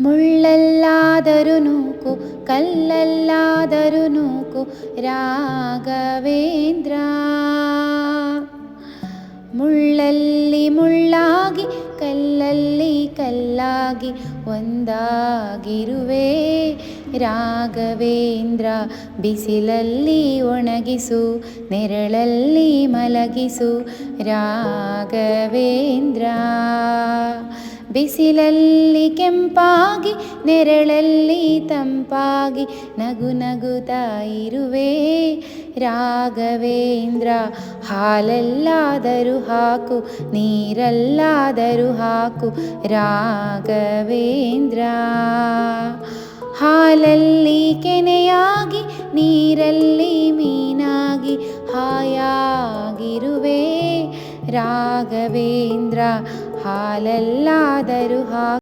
ಮುಳ್ಳಲ್ಲಾದರೂ ನೂಕು ಕಲ್ಲಲ್ಲಾದರೂ ನೂಕು ರಾಘವೇಂದ್ರ. ಮುಳ್ಳಲ್ಲಿ ಮುಳ್ಳಾಗಿ ಕಲ್ಲಲ್ಲಿ ಕಲ್ಲಾಗಿ ಒಂದಾಗಿರುವೆ ರಾಘವೇಂದ್ರ. ಬಿಸಿಲಲ್ಲಿ ಒಣಗಿಸು ನೆರಳಲ್ಲಿ ಮಲಗಿಸು ರಾಘವೇಂದ್ರ. ಬಿಸಿಲಲ್ಲಿ ಕೆಂಪಾಗಿ ನೆರಳಲ್ಲಿ ತಂಪಾಗಿ ನಗು ನಗುತ್ತಾ ಇರುವೆ ರಾಘವೇಂದ್ರ. ಹಾಲಲ್ಲಾದರೂ ಹಾಕು ನೀರಲ್ಲಾದರೂ ಹಾಕು ರಾಘವೇಂದ್ರ. ಹಾಲಲ್ಲಿ ಕೆನೆಯಾಗಿ ನೀರಲ್ಲಿ ಮೀನಾಗಿ ಹಾಯಾಗಿರುವೆ ರಾಘವೇಂದ್ರ. ಹಾಲಲ್ಲಾದರೂ ಹಾಕು